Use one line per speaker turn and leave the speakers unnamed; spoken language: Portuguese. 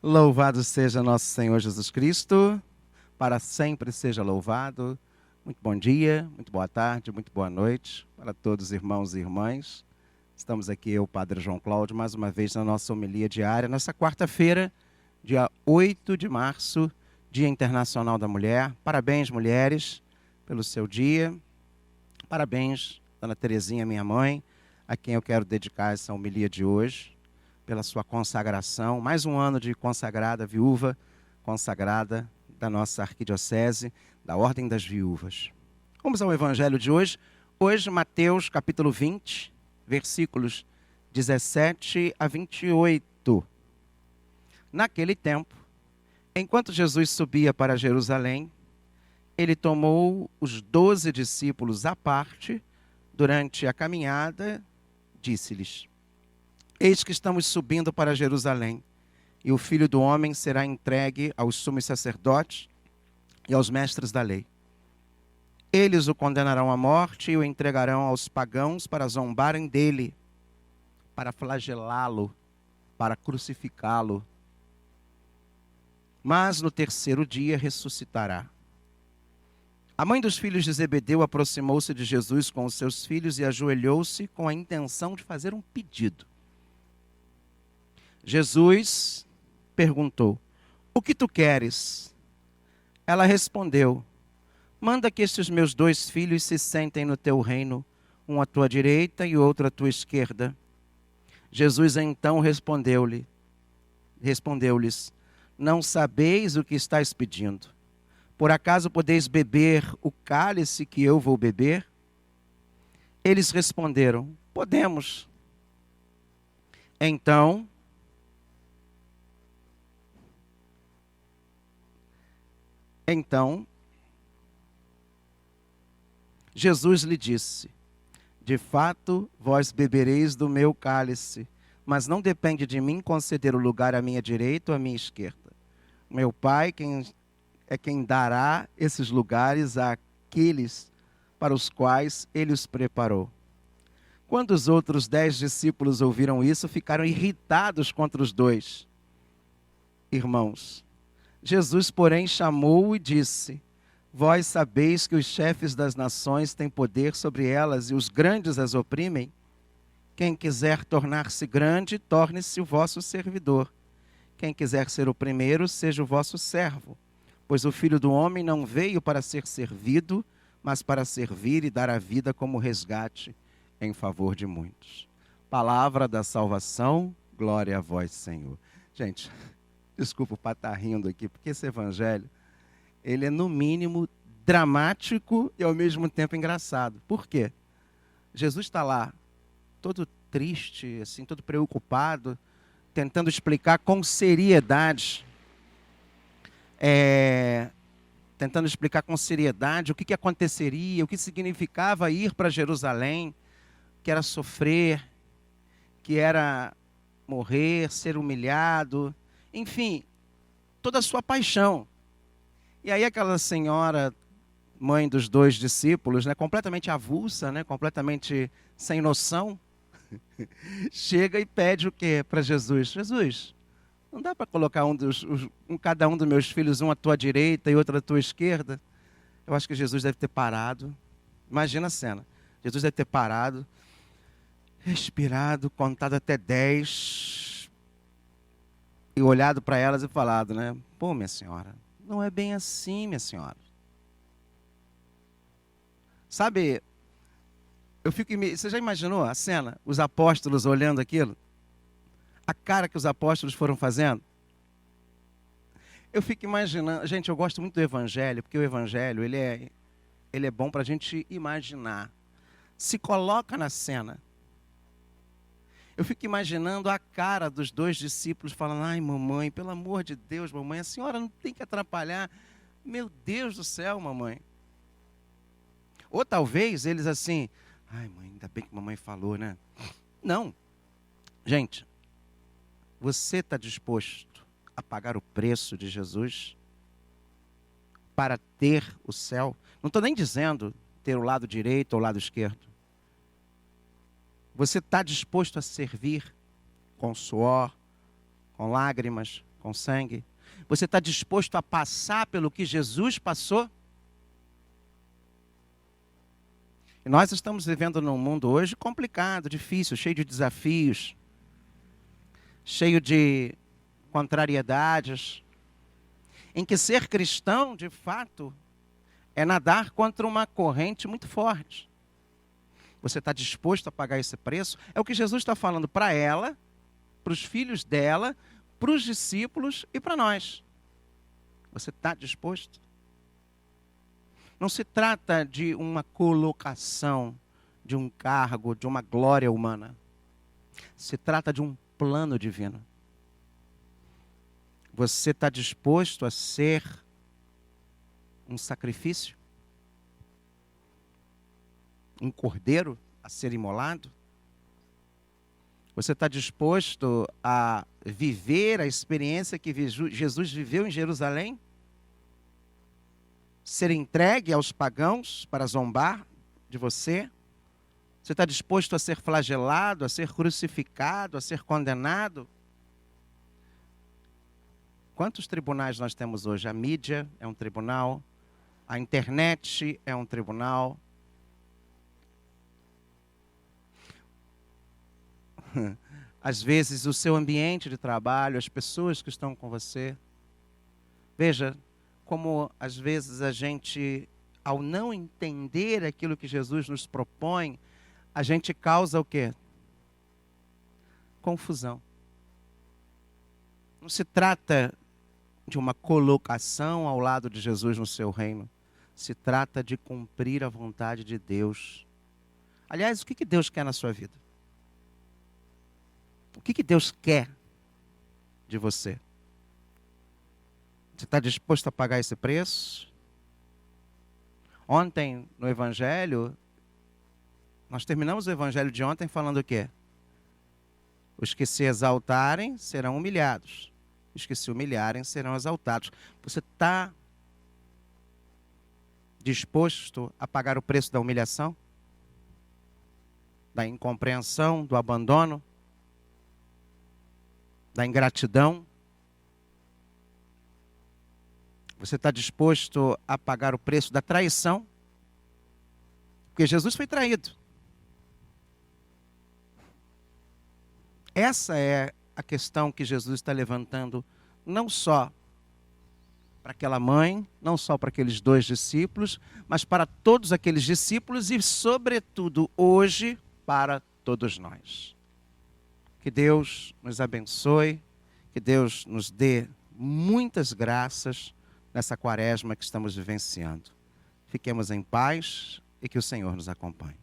Louvado seja nosso Senhor Jesus Cristo, para sempre seja louvado. Muito bom dia, muito boa tarde, muito boa noite para todos os irmãos e irmãs. Estamos aqui, eu, Padre João Cláudio, mais uma vez na nossa homilia diária, nessa quarta-feira, dia 8 de março, Dia Internacional da Mulher. Parabéns, mulheres, pelo seu dia. Parabéns, Dona Terezinha, minha mãe, a quem eu quero dedicar essa homilia de hoje, pela sua consagração, mais um ano de consagrada, viúva consagrada da nossa arquidiocese, da Ordem das Viúvas. Vamos ao evangelho de hoje. Hoje, Mateus, capítulo 20, versículos 17 a 28. Naquele tempo, enquanto Jesus subia para Jerusalém, ele tomou os 12 discípulos à parte durante a caminhada, disse-lhes: Eis que estamos subindo para Jerusalém, e o Filho do Homem será entregue aos sumos sacerdotes e aos mestres da lei. Eles o condenarão à morte e o entregarão aos pagãos para zombarem dele, para flagelá-lo, para crucificá-lo. Mas no terceiro dia ressuscitará. A mãe dos filhos de Zebedeu aproximou-se de Jesus com os seus filhos e ajoelhou-se com a intenção de fazer um pedido. Jesus perguntou: O que tu queres? Ela respondeu: Manda que estes meus 2 filhos se sentem no teu reino, um à tua direita e outro à tua esquerda. Jesus então respondeu-lhes: Não sabeis o que estáis pedindo. Por acaso podeis beber o cálice que eu vou beber? Eles responderam: Podemos. Então, Jesus lhe disse: De fato, vós bebereis do meu cálice, mas não depende de mim conceder o lugar à minha direita ou à minha esquerda. Meu Pai quem dará esses lugares àqueles para os quais ele os preparou. Quando os outros 10 discípulos ouviram isso, ficaram irritados contra os 2 irmãos. Jesus, porém, chamou-o e disse: Vós sabeis que os chefes das nações têm poder sobre elas e os grandes as oprimem? Quem quiser tornar-se grande, torne-se o vosso servidor. Quem quiser ser o primeiro, seja o vosso servo. Pois o Filho do Homem não veio para ser servido, mas para servir e dar a vida como resgate em favor de muitos. Palavra da salvação, glória a vós, Senhor. Gente, desculpa o estar rindo aqui, porque esse evangelho, ele é no mínimo dramático e ao mesmo tempo engraçado. Por quê? Jesus está lá, todo triste, assim, todo preocupado, tentando explicar com seriedade, o que aconteceria, o que significava ir para Jerusalém, que era sofrer, que era morrer, ser humilhado, enfim, toda a sua paixão. E aí aquela senhora, mãe dos 2 discípulos, né, completamente avulsa, né, completamente sem noção, chega e pede o quê para Jesus? Jesus, não dá para colocar cada um dos meus filhos, um à tua direita e outro à tua esquerda? Eu acho que Jesus deve ter parado. Imagina a cena. Jesus deve ter parado, respirado, contado até 10 e olhado para elas e falado, né? Pô, minha senhora, não é bem assim, minha senhora. Sabe, você já imaginou a cena? Os apóstolos olhando aquilo? A cara que os apóstolos foram fazendo? Eu fico imaginando, gente, eu gosto muito do evangelho, porque o evangelho, ele é bom para a gente imaginar. Se coloca na cena. Eu fico imaginando a cara dos 2 discípulos falando: Ai, mamãe, pelo amor de Deus, mamãe, a senhora não tem que atrapalhar. Meu Deus do céu, mamãe. Ou talvez eles assim: Ai, mãe, ainda bem que mamãe falou, né? Não. Gente, você está disposto a pagar o preço de Jesus para ter o céu? Não estou nem dizendo ter o lado direito ou o lado esquerdo. Você está disposto a servir com suor, com lágrimas, com sangue? Você está disposto a passar pelo que Jesus passou? E nós estamos vivendo num mundo hoje complicado, difícil, cheio de desafios, cheio de contrariedades, em que ser cristão, de fato, é nadar contra uma corrente muito forte. Você está disposto a pagar esse preço? É o que Jesus está falando para ela, para os filhos dela, para os discípulos e para nós. Você está disposto? Não se trata de uma colocação, de um cargo, de uma glória humana. Se trata de um plano divino. Você está disposto a ser um sacrifício? Um cordeiro a ser imolado? Você está disposto a viver a experiência que Jesus viveu em Jerusalém? Ser entregue aos pagãos para zombar de você? Você está disposto a ser flagelado, a ser crucificado, a ser condenado? Quantos tribunais nós temos hoje? A mídia é um tribunal, a internet é um tribunal. Às vezes o seu ambiente de trabalho, as pessoas que estão com você. Veja como às vezes a gente, ao não entender aquilo que Jesus nos propõe, a gente causa o quê? Confusão. Não se trata de uma colocação ao lado de Jesus no seu reino. Se trata de cumprir a vontade de Deus. Aliás, o que Deus quer na sua vida? O que Deus quer de você? Você está disposto a pagar esse preço? Ontem, no Evangelho, nós terminamos o Evangelho de ontem falando o quê? Os que se exaltarem serão humilhados. Os que se humilharem serão exaltados. Você está disposto a pagar o preço da humilhação? Da incompreensão, do abandono? Da ingratidão? Você está disposto a pagar o preço da traição? Porque Jesus foi traído. Essa é a questão que Jesus está levantando, não só para aquela mãe, não só para aqueles 2 discípulos, mas para todos aqueles discípulos e, sobretudo, hoje, para todos nós. Que Deus nos abençoe, que Deus nos dê muitas graças nessa quaresma que estamos vivenciando. Fiquemos em paz e que o Senhor nos acompanhe.